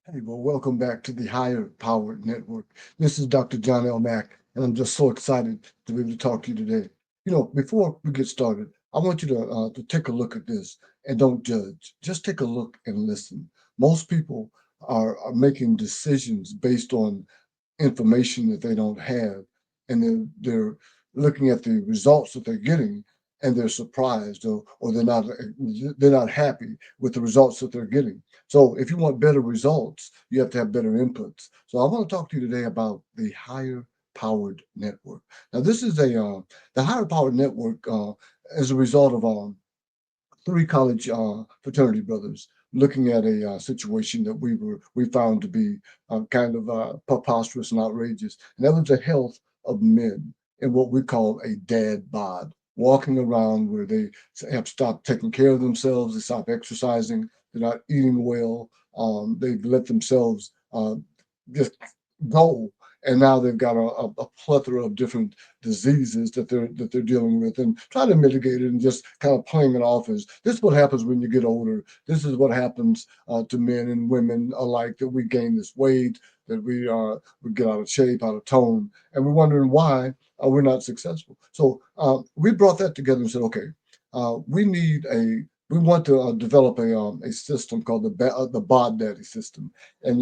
Hey, well, welcome back to the Higher Powered Network. This is Dr. John L. Mack, and I'm just so excited to be able to talk to you today. Before we get started, I want you to take a look at this and don't judge. Just take a look and listen. Most people are making decisions based on information that they don't have, and then they're looking at the results that they're getting, and they're surprised, or they're not happy with the results that they're getting. So if you want better results, you have to have better inputs. So I want to talk to you today about the higher powered network. Now, this is the higher powered network as a result of three college fraternity brothers looking at a situation that we found to be kind of preposterous and outrageous, and that was the health of men in what we call a dad bod, walking around where they have stopped taking care of themselves, they stop exercising, they're not eating well, they've let themselves just go. And now they've got a plethora of different diseases that they're dealing with, and trying to mitigate it and just kind of playing it off as this is what happens when you get older. This is what happens to men and women alike, that we gain this weight, that we get out of shape, out of tone, and we're wondering why we're not successful. So we brought that together and said, okay, we need a we want to develop a system called the Bod Daddy system, and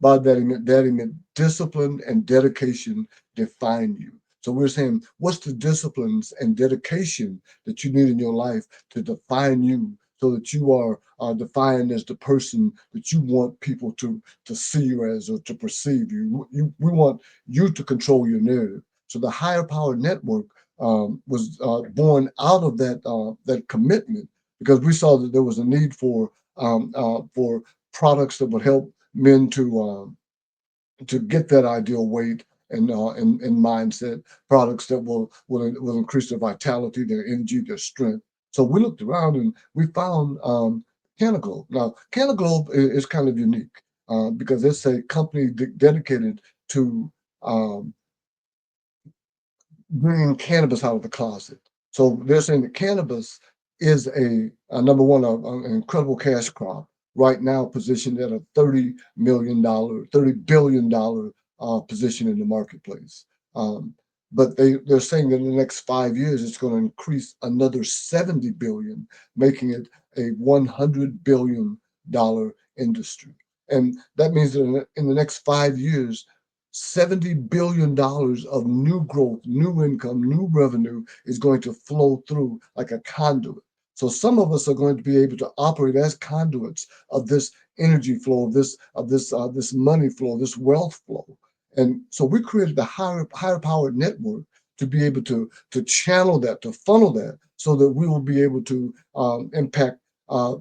Bod Daddy meant discipline and dedication define you. So we're saying, what's the disciplines and dedication that you need in your life to define you, so that you are defined as the person that you want people to see you as, or to perceive you. We want you to control your narrative. So the higher power network was born out of that commitment, because we saw that there was a need for products that would help men to get that ideal weight and mindset, products that will increase their vitality, their energy, their strength. So we looked around and we found Canaglobe. Now, Canaglobe is kind of unique because it's a company dedicated to um, bringing cannabis out of the closet. So they're saying that cannabis is a number one, an incredible cash crop right now, positioned at a $30 billion position in the marketplace. Um, but they're saying that in the next 5 years, it's going to increase another 70 billion, making it a $100 billion industry. And that means that in the next 5 years, $70 billion of new growth, new income, new revenue is going to flow through like a conduit. So some of us are going to be able to operate as conduits of this energy flow, of this money flow, this wealth flow. And so we created the higher powered network to be able to channel that, to funnel that, so that we will be able to impact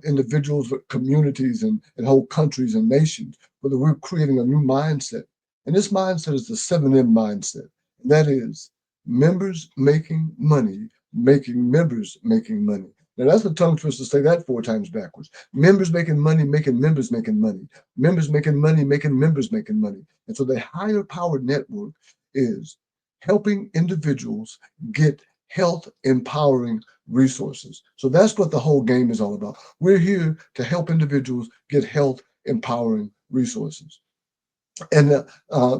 individuals, communities, and whole countries and nations. Whether we're creating a new mindset, and this mindset is the 7M mindset. And that is members making money, making members making money. Now that's a tongue twister to say that four times backwards. Members making money, making members making money. Members making money, making members making money. And so the higher powered network is helping individuals get health empowering resources. So that's what the whole game is all about. We're here to help individuals get health empowering resources. And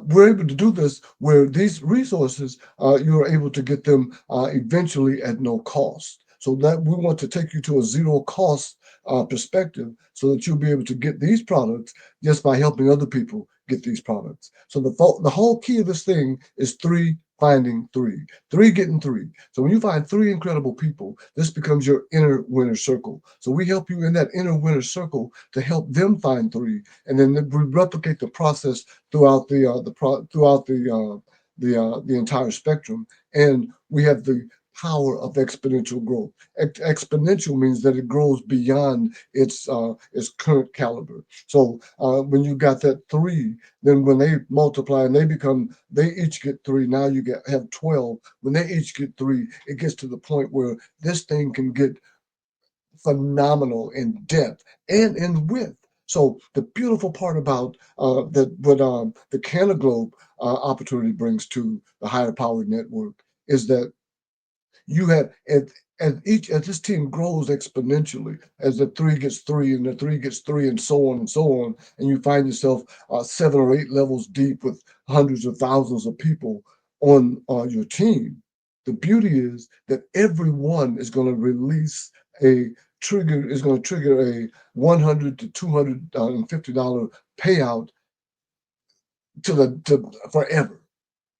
we're able to do this where these resources, you're able to get them eventually at no cost. So that we want to take you to a zero cost perspective, so that you'll be able to get these products just by helping other people get these products. So the whole key of this thing is three finding three, three getting three. So when you find three incredible people, this becomes your inner winner circle. So we help you in that inner winner circle to help them find three, and then we replicate the process throughout the entire spectrum. And we have the power of exponential growth. Exponential means that it grows beyond its current caliber. So when you got that three, then when they multiply and they each get three. Now you have 12. When they each get three, it gets to the point where this thing can get phenomenal in depth and in width. So the beautiful part about that, what the Canaglobe opportunity brings to the higher powered network, is that You have as this team grows exponentially, as the three gets three and the three gets three and so on, and you find yourself 7 or 8 levels deep with hundreds of thousands of people on your team. The beauty is that everyone is going to release a trigger is going to trigger a 100 to $250 payout to forever.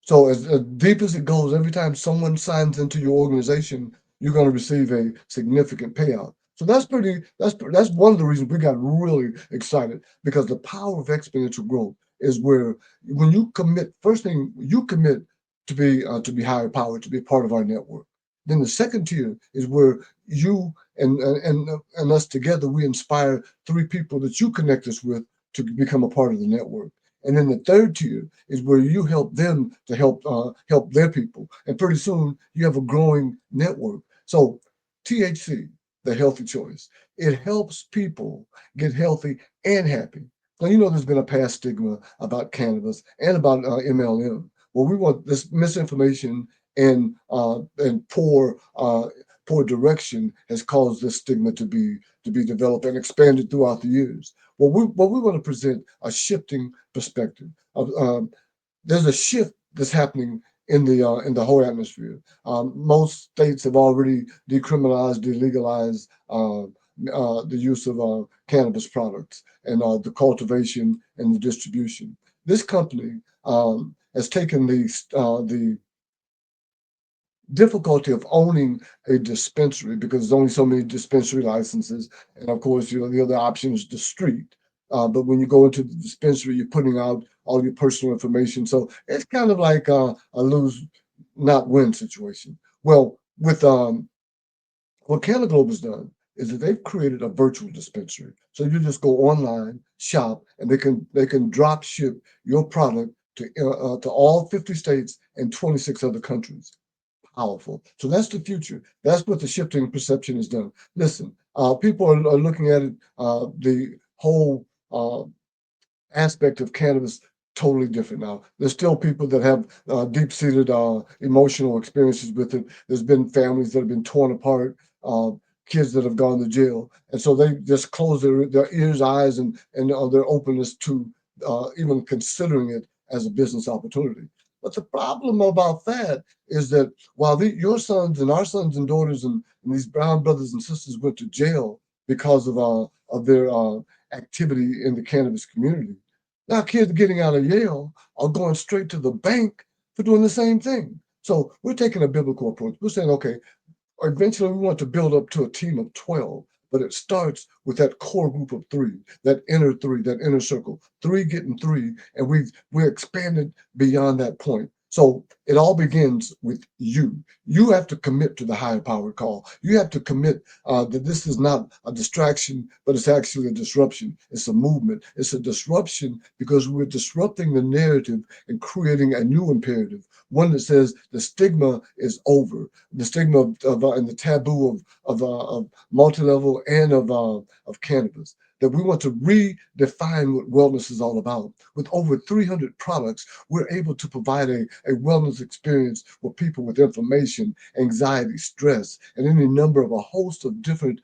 So as deep as it goes, every time someone signs into your organization, you're going to receive a significant payout. So that's one of the reasons we got really excited, because the power of exponential growth is where when you commit, first thing you commit to be higher powered, to be part of our network. Then the second tier is where you and us together, we inspire three people that you connect us with to become a part of the network. And then the third tier is where you help them to help their people, and pretty soon you have a growing network. So THC, the healthy choice, it helps people get healthy and happy. Now you know there's been a past stigma about cannabis and about MLM. Well, we want this misinformation and poor direction has caused this stigma to be developed and expanded throughout the years. Well, we want to present a shifting perspective. There's a shift that's happening in the whole atmosphere. Most states have already decriminalized, delegalized the use of cannabis products and the cultivation and the distribution. This company has taken the difficulty of owning a dispensary, because there's only so many dispensary licenses, and of course, the other option is the street. But when you go into the dispensary, you're putting out all your personal information, so it's kind of like a lose not win situation. Well, with what Canaglobe has done is that they've created a virtual dispensary. So you just go online, shop, and they can drop ship your product to all 50 states and 26 other countries. Powerful. So that's the future. That's what the shifting perception has done. Listen, people are looking at it, the whole aspect of cannabis totally different now. There's still people that have deep-seated emotional experiences with it. There's been families that have been torn apart, uh, kids that have gone to jail, and so they just close their ears, eyes, and their openness to even considering it as a business opportunity. But the problem about that is that while your sons and our sons and daughters and these brown brothers and sisters went to jail because of their activity in the cannabis community. Now, kids getting out of Yale are going straight to the bank for doing the same thing. So we're taking a biblical approach. We're saying, okay, eventually we want to build up to a team of 12, but it starts with that core group of three, that inner circle, three getting three, and we're expanded beyond that point. So it all begins with you. You have to commit to the higher power call. You have to commit that this is not a distraction, but it's actually a disruption. It's a movement. It's a disruption because we're disrupting the narrative and creating a new imperative, one that says the stigma is over, the stigma and the taboo of multi-level and of cannabis. That we want to redefine what wellness is all about. With over 300 products, we're able to provide a wellness experience for people with inflammation, anxiety, stress, and any number of a host of different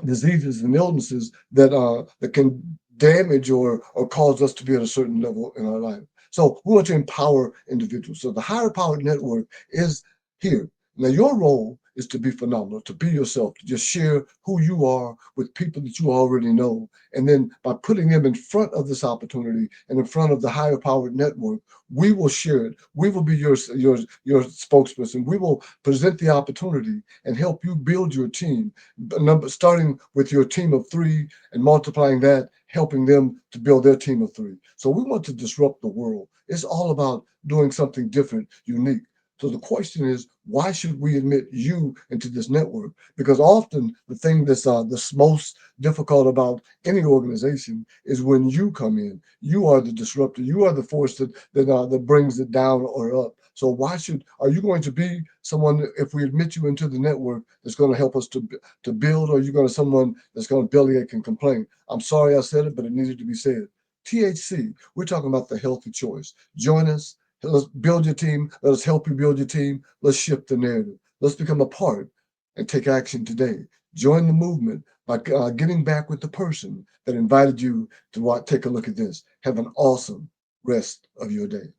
diseases and illnesses that can damage or cause us to be at a certain level in our life. So we want to empower individuals. So the higher powered network is here. Now your role is to be phenomenal, to be yourself, to just share who you are with people that you already know. And then by putting them in front of this opportunity and in front of the higher powered network, we will share it. We will be your spokesperson. We will present the opportunity and help you build your team, starting with your team of three and multiplying that, helping them to build their team of three. So we want to disrupt the world. It's all about doing something different, unique. So the question is, why should we admit you into this network? Because often the thing that's most difficult about any organization is when you come in. You are the disruptor. You are the force that brings it down or up. So why should are you going to be someone, if we admit you into the network, that's going to help us to build, or are you going to someone that's going to bellyache and complain? I'm sorry I said it, but it needed to be said. THC, we're talking about the healthy choice. Join us Let's build your team. Let us help you build your team. Let's shift the narrative. Let's become a part and take action today. Join the movement by getting back with the person that invited you to take a look at this. Have an awesome rest of your day.